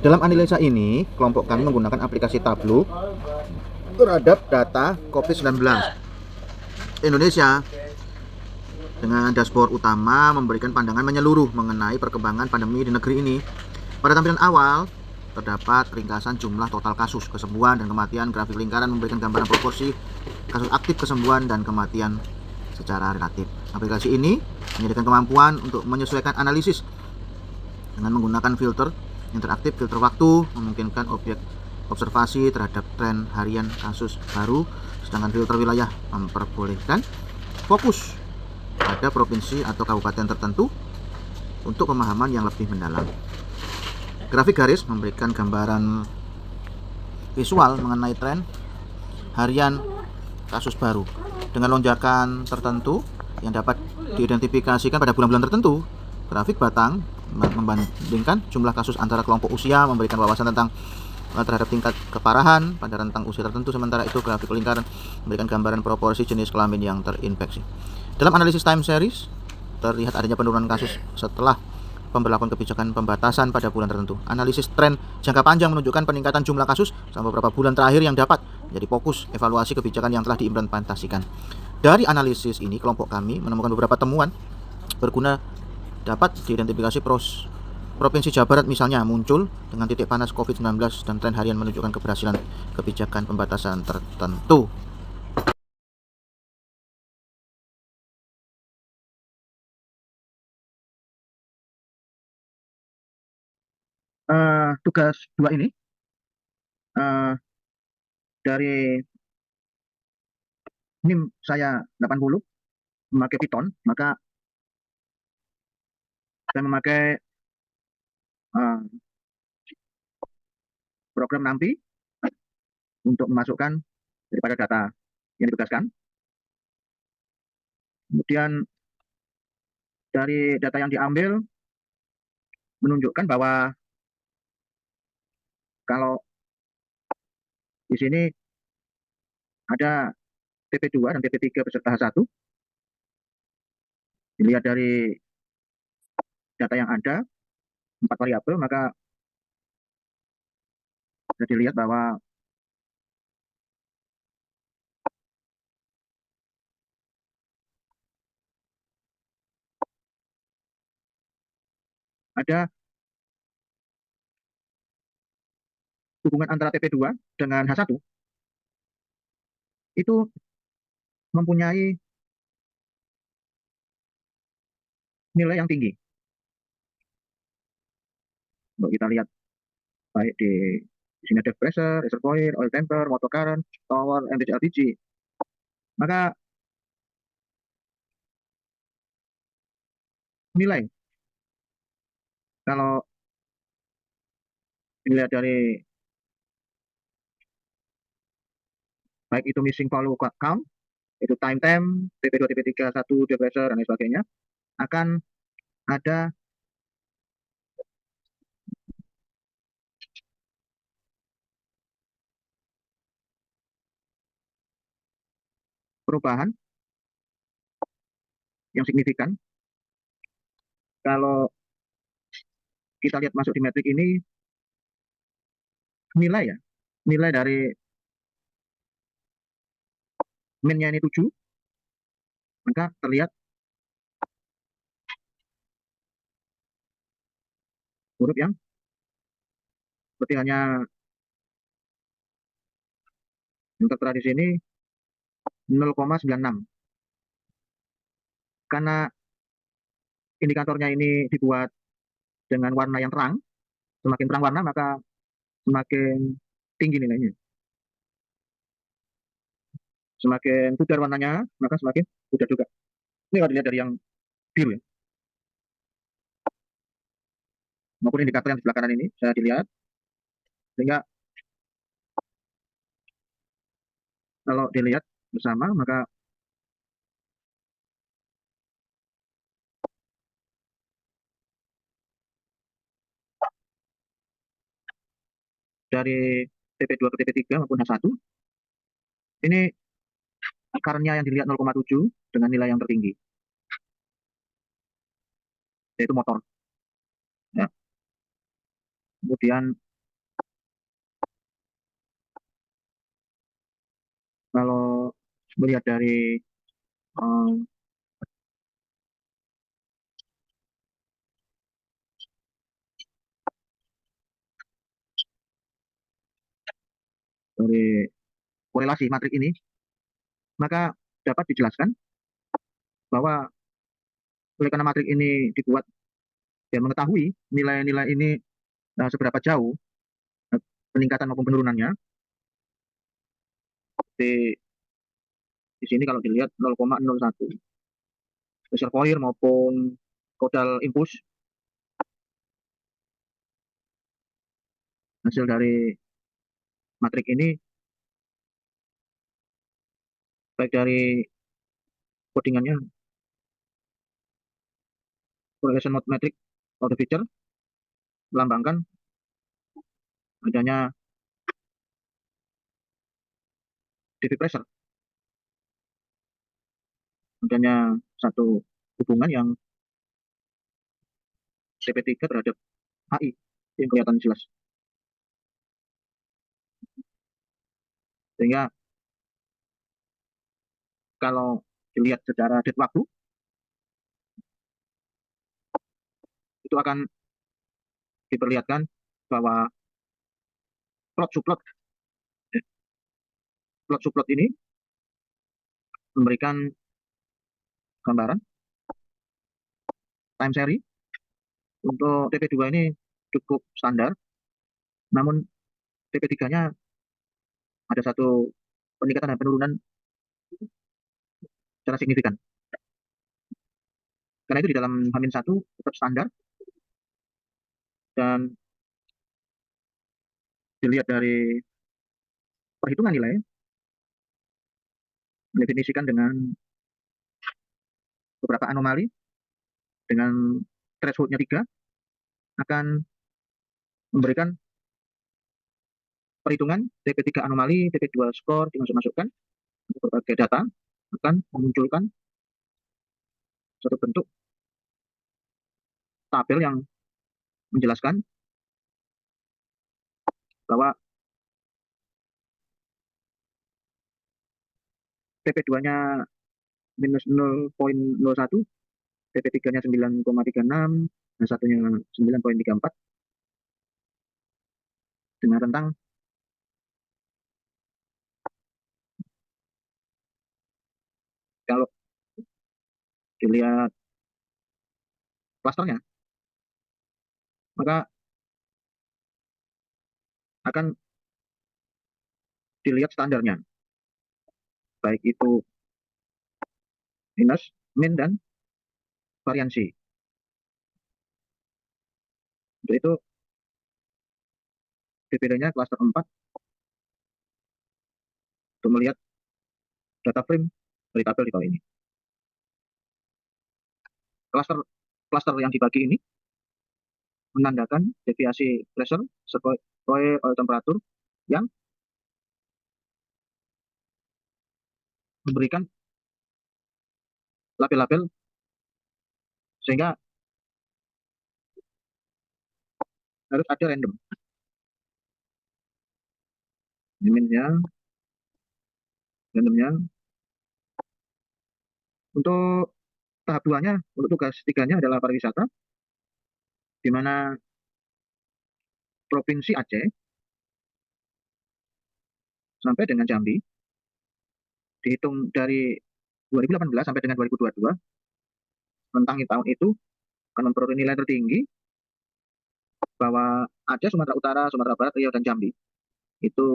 Dalam analisa ini, kelompok kami menggunakan aplikasi Tableau terhadap data COVID-19 Indonesia dengan dashboard utama memberikan pandangan menyeluruh mengenai perkembangan pandemi di negeri ini. Pada tampilan awal, terdapat ringkasan jumlah total kasus, kesembuhan, dan kematian. Grafik lingkaran memberikan gambaran proporsi kasus aktif, kesembuhan, dan kematian secara relatif. Aplikasi ini menyediakan kemampuan untuk menyesuaikan analisis dengan menggunakan filter interaktif, filter waktu, memungkinkan objek observasi terhadap tren harian kasus baru, sedangkan filter wilayah memperbolehkan fokus pada provinsi atau kabupaten tertentu untuk pemahaman yang lebih mendalam. Grafik garis memberikan gambaran visual mengenai tren harian kasus baru dengan lonjakan tertentu yang dapat diidentifikasikan pada bulan-bulan tertentu. Grafik batang membandingkan jumlah kasus antara kelompok usia, memberikan wawasan tentang terhadap tingkat keparahan pada rentang usia tertentu. Sementara itu grafik lingkaran memberikan gambaran proporsi jenis kelamin yang terinfeksi. Dalam analisis time series terlihat adanya penurunan kasus setelah pemberlakuan kebijakan pembatasan pada bulan tertentu. Analisis tren jangka panjang menunjukkan peningkatan jumlah kasus selama beberapa bulan terakhir yang dapat menjadi fokus evaluasi kebijakan yang telah diimplementasikan. Dari analisis ini, kelompok kami menemukan beberapa temuan berguna dapat diidentifikasi Provinsi Jawa Barat misalnya muncul dengan titik panas COVID-19 dan tren harian menunjukkan keberhasilan kebijakan pembatasan tertentu. Tugas 2 ini dari NIM saya 80 memakai Python, maka saya memakai program NumPy untuk memasukkan daripada data yang ditugaskan. Kemudian dari data yang diambil menunjukkan bahwa kalau di sini ada TP2 dan TP3 beserta H1, dilihat dari data yang ada 4 variabel, maka bisa dilihat bahwa ada hubungan antara TP2 dengan H1 itu mempunyai nilai yang tinggi. Kalau kita lihat baik di sini ada pressure, reservoir, oil temper, motor current, power, average LPG. Maka nilai kalau dilihat dari baik itu missing value count, itu time temp, TP2, TP3, 1, pressure, dan lain sebagainya, akan ada perubahan yang signifikan. Kalau kita lihat masuk di metrik ini, nilai ya, nilai dari min-nya ini 7, maka terlihat huruf yang seperti hanya yang tertera di sini 0,96. Karena indikatornya ini dibuat dengan warna yang terang, semakin terang warna maka semakin tinggi nilainya. Semakin pudar warnanya maka semakin pudar juga. Ini kalau dilihat dari yang biru ya. Maupun indikator yang di sebelah kanan ini saya dilihat, sehingga kalau dilihat bersama maka dari TP2 ke TP3 maupun H1 ini akarnya yang dilihat 0,7 dengan nilai yang tertinggi, yaitu motor. Ya. Kemudian kalau melihat eh, dari korelasi matrik ini, maka dapat dijelaskan bahwa oleh karena matrik ini dibuat dan mengetahui nilai-nilai ini seberapa jauh peningkatan maupun penurunannya. Di, di sini kalau dilihat 0,01 reservoir maupun caudal impuls hasil dari matrik ini, baik dari codingannya correlation metric of the feature melambangkan adanya dV pressure, adanya satu hubungan yang CP3 terhadap HI yang kelihatan jelas, sehingga kalau dilihat secara dead waktu itu akan diperlihatkan bahwa plot subplot plot subplot ini memberikan gambaran time series untuk TP2 ini cukup standar, namun TP3-nya ada satu peningkatan dan penurunan secara signifikan. Karena itu di dalam H-1 tetap standar, dan dilihat dari perhitungan nilai mendefinisikan dengan beberapa anomali dengan thresholdnya 3 akan memberikan perhitungan TP3 anomali, TP2 skor dimasuk-masukkan berbagai data akan memunculkan suatu bentuk tabel yang menjelaskan bahwa TP2-nya minus 0,01, TP3-nya 9,36, dan satunya 9,34 dengan rentang kalau dilihat klasternya, maka akan dilihat standarnya, baik itu minus, min, dan variansi. Untuk itu DPD-nya klaster 4 untuk melihat data frame dari tabel di bawah ini. Klaster klaster yang dibagi ini menandakan deviasi pressure sesuai oleh temperatur yang memberikan label-label, sehingga harus ada randomnya. Untuk tahap 2-nya, untuk tugas 3-nya adalah pariwisata, di mana Provinsi Aceh sampai dengan Jambi dihitung dari 2018 sampai dengan 2022, tentang tahun itu akan memperoleh nilai tertinggi, bahwa Aceh, Sumatera Utara, Sumatera Barat, Riau, dan Jambi itu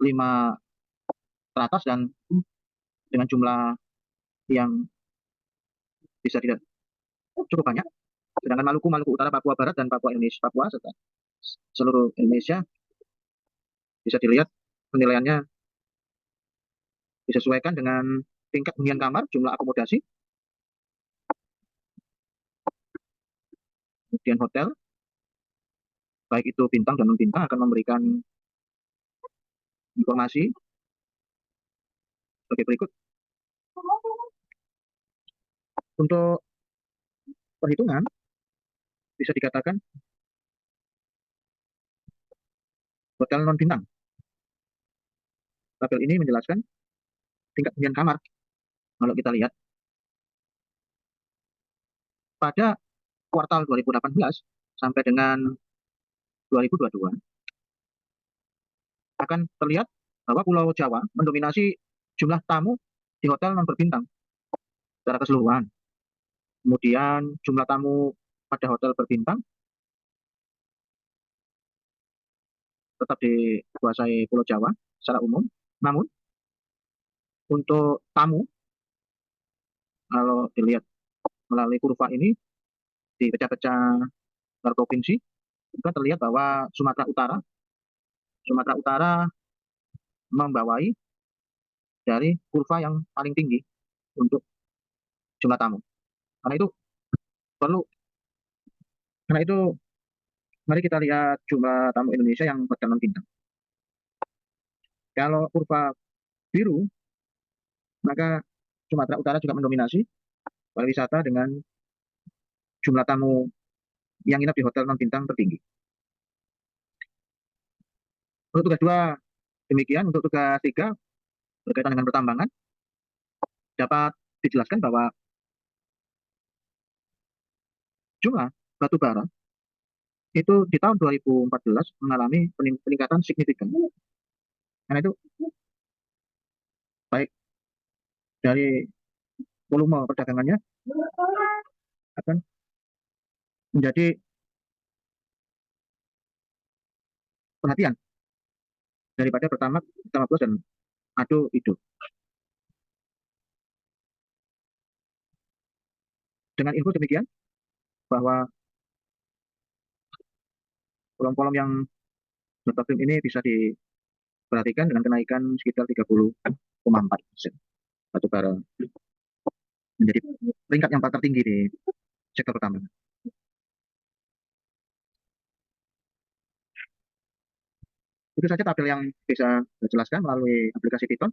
5 teratas dan dengan jumlah yang bisa tidak cukup banyak. Sedangkan Maluku, Maluku Utara, Papua Barat, dan Papua Indonesia, Papua serta seluruh Indonesia bisa dilihat penilaiannya disesuaikan dengan tingkat hunian kamar, jumlah akomodasi, kemudian hotel, baik itu bintang dan non bintang, akan memberikan informasi sebagai berikut. Untuk perhitungan bisa dikatakan hotel non bintang. Tabel ini menjelaskan tingkat hunian kamar. Kalau kita lihat pada kuartal 2018 sampai dengan 2022 akan terlihat bahwa Pulau Jawa mendominasi jumlah tamu di hotel non berbintang secara keseluruhan. Kemudian jumlah tamu pada hotel berbintang tetap dikuasai Pulau Jawa secara umum. Namun untuk tamu, kalau dilihat melalui kurva ini dipecah-pecah per provinsi, juga terlihat bahwa Sumatera Utara membawai dari kurva yang paling tinggi untuk jumlah tamu. Karena itu perlu, karena itu mari kita lihat jumlah tamu Indonesia yang hotel non bintang. Kalau kurva biru, maka Sumatera Utara juga mendominasi pariwisata dengan jumlah tamu yang nginap di hotel non bintang tertinggi. Untuk tugas 2 demikian, untuk tugas 3 berkaitan dengan pertambangan dapat dijelaskan bahwa jumlah batu bara itu di tahun 2014 mengalami peningkatan signifikan. Karena itu baik dari volume perdagangannya akan menjadi perhatian daripada Pertamax Plus dan Ado Ido. Dengan info demikian bahwa kolom-kolom yang berbagai ini bisa diperhatikan dengan kenaikan sekitar 30,4%. Batu bara menjadi peringkat yang paling tertinggi di sektor pertambangan. Itu saja tabel yang bisa dijelaskan melalui aplikasi Python.